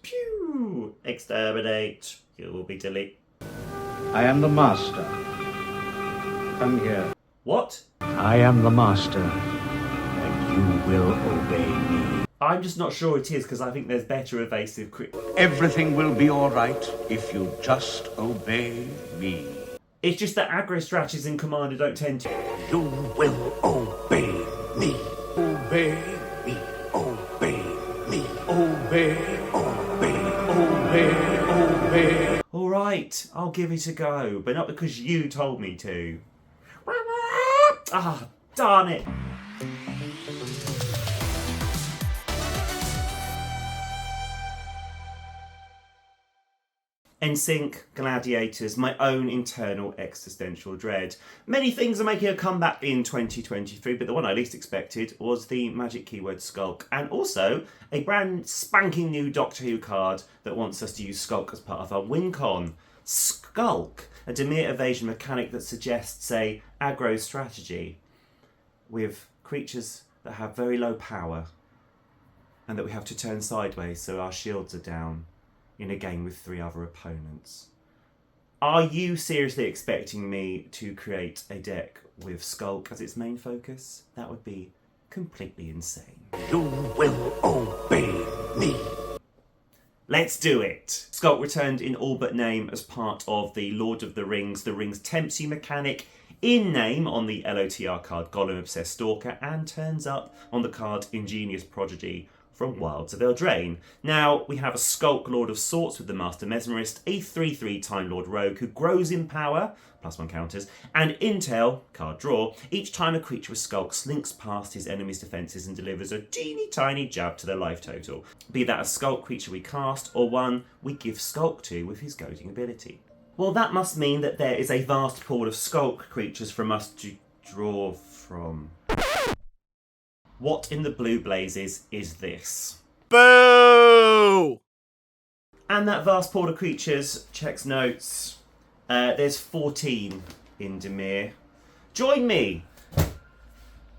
Pew! Exterminate. You will be deleted. I am the master. Come here. What? I am the master, and you will obey me. I'm just not sure it is, because I think there's better evasive Everything will be all right if you just obey me. It's just that aggro strategies in Commander don't tend to. You will obey me. Obey me. Obey me. Obey. Obey. Obey. Obey. Alright, I'll give it a go, but not because you told me to. Ah, darn it. NSYNC, Gladiators, my own internal existential dread. Many things are making a comeback in 2023, but the one I least expected was the magic keyword Skulk, and also a brand spanking new Doctor Who card that wants us to use Skulk as part of our win con. Skulk, a Dmir evasion mechanic that suggests a aggro strategy with creatures that have very low power and that we have to turn sideways so our shields are down in a game with 3 other opponents. Are you seriously expecting me to create a deck with Skulk as its main focus? That would be completely insane. You will obey me. Let's do it! Skulk returned in all but name as part of the Lord of the Rings Tempts You mechanic, in name on the LOTR card Golem Obsessed Stalker, and turns up on the card Ingenious Prodigy from Wilds of Eldraine. Now, we have a Skulk Lord of Sorts with the Master Mesmerist, a 3/3 Time Lord Rogue who grows in power, +1 counters, and intel, card draw, each time a creature with Skulk slinks past his enemy's defences and delivers a teeny tiny jab to their life total. Be that a Skulk creature we cast, or one we give Skulk to with his goading ability. Well, that must mean that there is a vast pool of Skulk creatures from us to draw from. What in the blue blazes is this? Boo! And that vast pool of creatures, checks notes, there's 14 in Dmir. Join me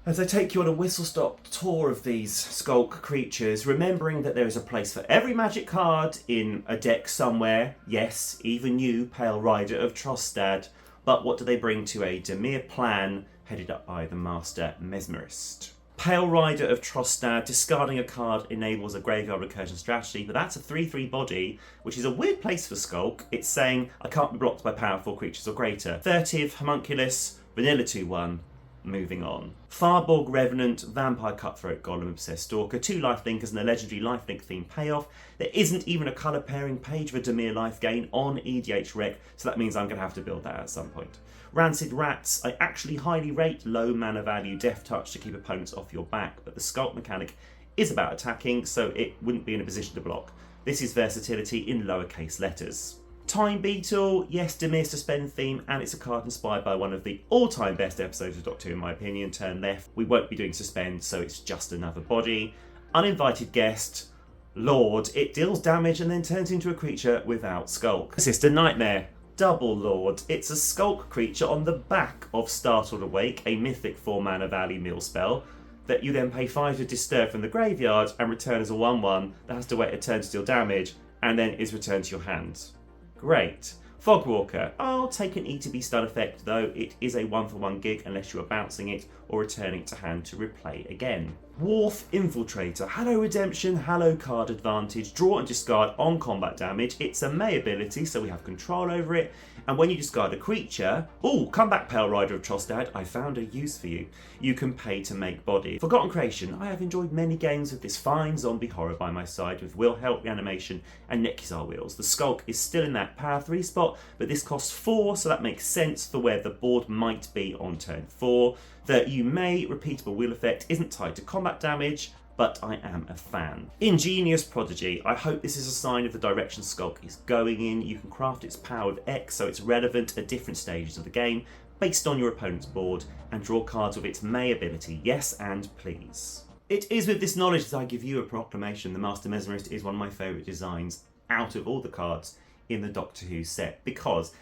as I take you on a whistle-stop tour of these Skulk creatures, remembering that there is a place for every magic card in a deck somewhere. Yes, even you, Pale Rider of Trostad. But what do they bring to a Dmir plan headed up by the Master Mesmerist? Pale Rider of Trostad, discarding a card enables a graveyard recursion strategy, but that's a 3/3 body, which is a weird place for Skulk. It's saying I can't be blocked by powerful creatures or greater. Furtive, Homunculus, Vanilla 2/1, moving on. Farborg Revenant, Vampire Cutthroat, Golem Obsessed Stalker, 2 lifelinkers and a legendary lifelink themed payoff. There isn't even a colour pairing page for Dmir life gain on EDH Rec, so that means I'm going to have to build that at some point. Rancid Rats, I actually highly rate low mana value Death Touch to keep opponents off your back, but the Skulk mechanic is about attacking, so it wouldn't be in a position to block. This is versatility in lowercase letters. Time Beetle, yes, Dmir Suspend theme, and it's a card inspired by one of the all-time best episodes of Doctor Who, in my opinion, Turn Left. We won't be doing Suspend, so it's just another body. Uninvited Guest, Lord, it deals damage and then turns into a creature without Skulk. Sister Nightmare, Double Lord, it's a Skulk creature on the back of Startled Awake, a mythic 4 mana value mill spell that you then pay 5 to disturb from the graveyard and return as a 1/1 that has to wait a turn to deal damage and then is returned to your hand. Great. Fogwalker, I'll take an E to B stun effect, though it is a 1/1 gig unless you are bouncing it or returning it to hand to replay again. Wharf Infiltrator, Hallow Redemption, Hallow card advantage, draw and discard on combat damage. It's a May ability, so we have control over it. And when you discard a creature, come back Pale Rider of Trostad, I found a use for you. You can pay to make body. Forgotten Creation, I have enjoyed many games with this fine zombie horror by my side with Will Help Reanimation and Nekizar Wheels. The Skulk is still in that power 3 spot, but this costs 4, so that makes sense for where the board might be on turn 4. The You May repeatable wheel effect isn't tied to combat damage, but I am a fan. Ingenious Prodigy, I hope this is a sign of the direction Skulk is going in. You can craft its power with X so it's relevant at different stages of the game based on your opponent's board, and draw cards with its May ability. Yes and please. It is with this knowledge that I give you a proclamation. The Master Mesmerist is one of my favourite designs out of all the cards in the Doctor Who set, because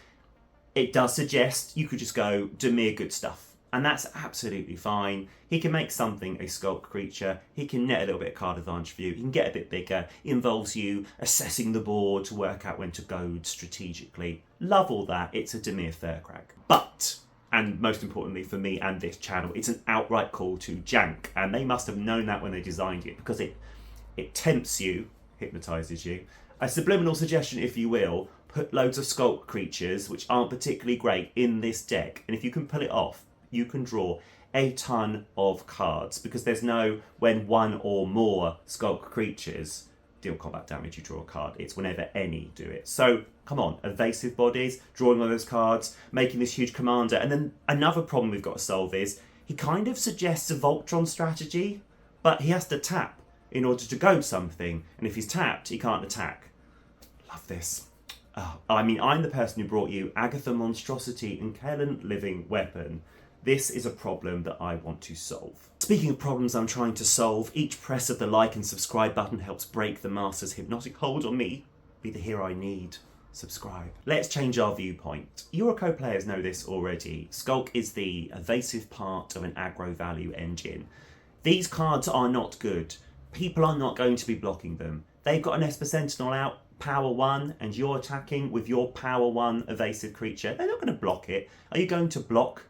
it does suggest you could just go Dmir good stuff. And that's absolutely fine. He can make something a skulk creature. He can net a little bit of card advantage for you. He can get a bit bigger. It involves you assessing the board to work out when to goad strategically. Love all that. It's a Dmir Thurkrag. But, and most importantly for me and this channel, it's an outright call to jank. And they must have known that when they designed it, because it tempts you, hypnotises you. A subliminal suggestion, if you will, put loads of skulk creatures, which aren't particularly great, in this deck. And if you can pull it off, you can draw a ton of cards, because there's no when one or more skulk creatures deal combat damage, you draw a card. It's whenever any do it. So come on, evasive bodies, drawing all those cards, making this huge commander. And then another problem we've got to solve is he kind of suggests a Voltron strategy, but he has to tap in order to goad something. And if he's tapped, he can't attack. Love this. Oh, I mean, I'm the person who brought you Agatha Monstrosity and Kellen Living Weapon. This is a problem that I want to solve. Speaking of problems I'm trying to solve, each press of the like and subscribe button helps break the master's hypnotic hold on me. Be the hero I need. Subscribe. Let's change our viewpoint. Euroco players know this already. Skulk is the evasive part of an aggro value engine. These cards are not good. People are not going to be blocking them. They've got an Esper Sentinel out, power 1, and you're attacking with your power 1 evasive creature. They're not going to block it. Are you going to block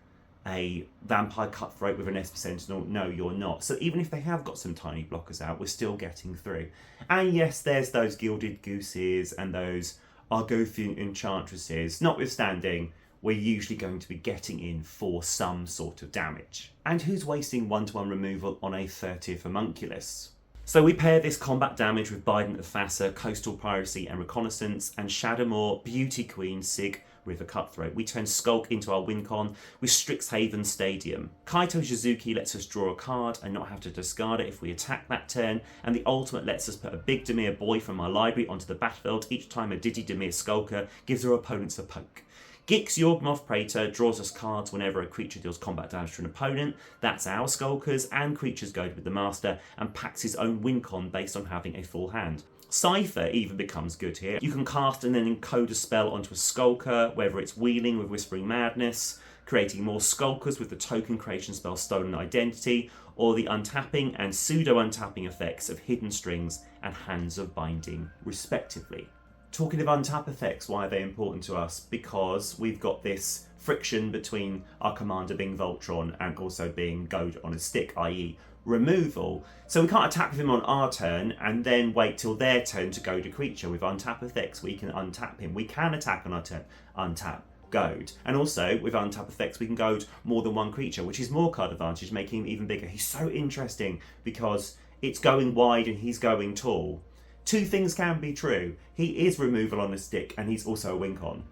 a Vampire Cutthroat with an Esper Sentinel? No, you're not. So even if they have got some tiny blockers out, we're still getting through. And yes, there's those Gilded Gooses and those Argothian Enchantresses. Notwithstanding, we're usually going to be getting in for some sort of damage. And who's wasting 1-1 removal on a 30th Homunculus? So we pair this combat damage with Bident of Thassa, Coastal Piracy and Reconnaissance, and Shadowmoor, Beauty Queen, Sig, River Cutthroat. We turn Skulk into our win con with Strixhaven Stadium. Kaito Shizuki lets us draw a card and not have to discard it if we attack that turn, and the ultimate lets us put a big Dmir boy from our library onto the battlefield each time a Didi Dmir Skulker gives our opponents a poke. Gix Yawgmoth Praetor draws us cards whenever a creature deals combat damage to an opponent. That's our Skulkers and creatures goaded with the Master, and packs his own win con based on having a full hand. Cypher even becomes good here. You can cast and then encode a spell onto a Skulker, whether it's Wheeling with Whispering Madness, creating more Skulkers with the token creation spell Stolen Identity, or the untapping and pseudo-untapping effects of Hidden Strings and Hands of Binding, respectively. Talking of untap effects, why are they important to us? Because we've got this friction between our commander being Voltron and also being goaded on a stick, i.e. removal. So we can't attack with him on our turn and then wait till their turn to goad a creature. With untap effects, we can untap him. We can attack on our turn, untap, goad. And also, with untap effects, we can goad more than one creature, which is more card advantage, making him even bigger. He's so interesting because it's going wide and he's going tall. Two things can be true. He is removal on a stick and he's also a win con.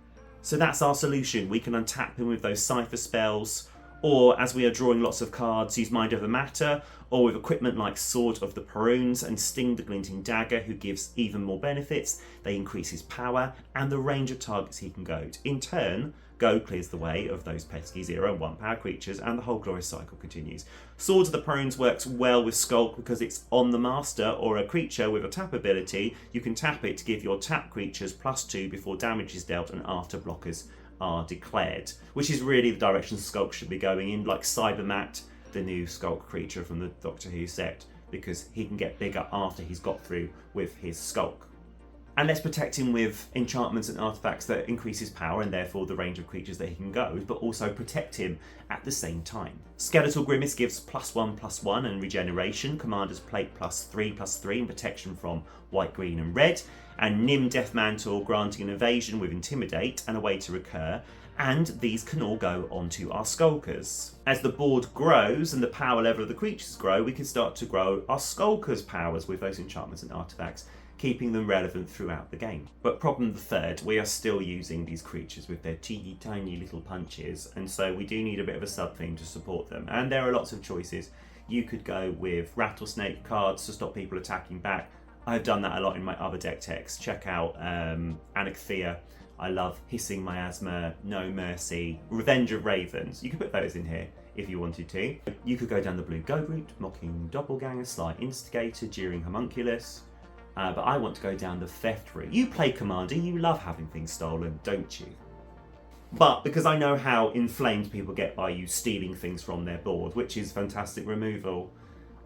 So that's our solution. We can untap him with those Cypher spells, or as we are drawing lots of cards, use Mind Over Matter, or with equipment like Sword of the Perrunes and Sting the Glinting Dagger, who gives even more benefits. They increase his power and the range of targets he can goad. In turn, Goad clears the way of those pesky 0 and 1 power creatures, and the whole glorious cycle continues. Swords of the Perrunes works well with Skulk because it's on the Master or a creature with a tap ability. You can tap it to give your tap creatures +2 before damage is dealt and after blockers are declared, which is really the direction Skulk should be going in, like Cybermat, the new Skulk creature from the Doctor Who set, because he can get bigger after he's got through with his Skulk. And let's protect him with enchantments and artifacts that increase his power and therefore the range of creatures that he can go, but also protect him at the same time. Skeletal Grimace gives +1/+1 and regeneration, Commander's Plate +3/+3 and protection from white, green and red, and Nim Deathmantle granting an evasion with Intimidate and a way to recur, and these can all go onto our Skulkers. As the board grows and the power level of the creatures grow, we can start to grow our Skulkers' powers with those enchantments and artifacts, keeping them relevant throughout the game. But problem the third, we are still using these creatures with their teeny tiny little punches, and so we do need a bit of a sub theme to support them. And there are lots of choices. You could go with Rattlesnake cards to stop people attacking back. I've done that a lot in my other deck techs. Check out Anaxia. I love Hissing Miasma, No Mercy, Revenge of Ravens. You could put those in here if you wanted to. You could go down the blue goad route, Mocking Doppelganger, Sly Instigator, Jeering Homunculus. But I want to go down the theft route. You play Commander, you love having things stolen, don't you? But because I know how inflamed people get by you stealing things from their board, which is fantastic removal,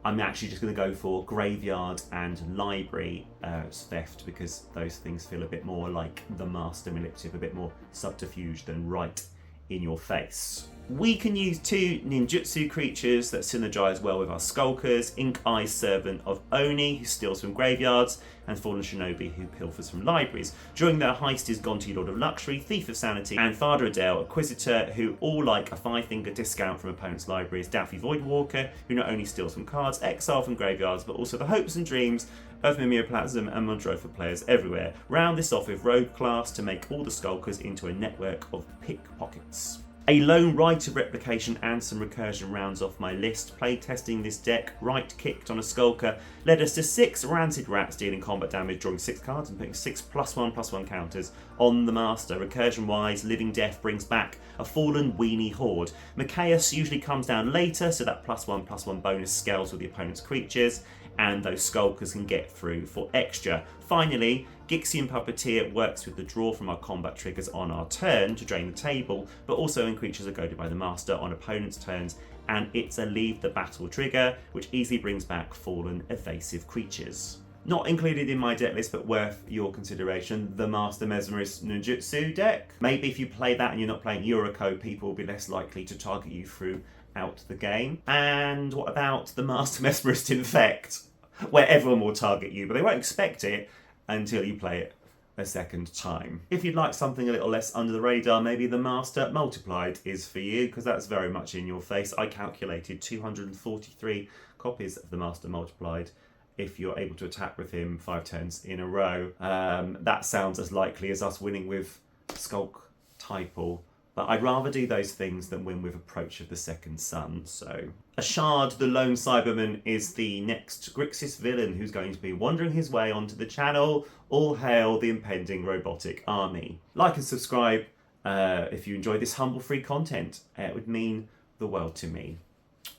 I'm actually just going to go for graveyard and library theft, because those things feel a bit more like the master manipulative, a bit more subterfuge than right in your face. We can use 2 ninjutsu creatures that synergize well with our skulkers: Ink Eye's Servant of Oni, who steals from graveyards, and Fallen Shinobi, who pilfers from libraries. During their heist is Gonti, Lord of Luxury, Thief of Sanity, and Father Adele, Acquisitor, who all like a 5-finger discount from opponents' libraries. Daffy Voidwalker, who not only steals from cards, exile from graveyards, but also the hopes and dreams of Mimeoplasm and Monroe for players everywhere. Round this off with Rogue Class to make all the skulkers into a network of pickpockets. A lone rite of replication and some recursion rounds off my list. Playtesting this deck, right kicked on a skulker led us to 6 rancid rats dealing combat damage, drawing 6 cards and putting 6 +1/+1 counters on the master. Recursion wise, Living Death brings back a fallen weenie horde. Machias usually comes down later, so that +1/+1 bonus scales with the opponent's creatures, and those skulkers can get through for extra. Finally, Gixian Puppeteer works with the draw from our combat triggers on our turn to drain the table, but also when creatures are goaded by the master on opponent's turns, and it's a leave the battle trigger, which easily brings back fallen evasive creatures. Not included in my deck list, but worth your consideration, the Master Mesmerist Ninjutsu deck. Maybe if you play that and you're not playing Yuriko, people will be less likely to target you throughout the game. And what about the Master Mesmerist Infect, where everyone will target you, but they won't expect it until you play it a second time. If you'd like something a little less under the radar, maybe the Master Multiplied is for you, because that's very much in your face. I calculated 243 copies of the Master Multiplied if you're able to attack with him 5 turns in a row. That sounds as likely as us winning with Skulk Typal, but I'd rather do those things than win with Approach of the Second Sun. So Ashard the Lone Cyberman is the next Grixis villain who's going to be wandering his way onto the channel. All hail the impending robotic army. Like and subscribe if you enjoy this humble free content. It would mean the world to me.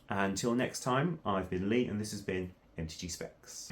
Until next time, I've been Lee and this has been MTG Specs.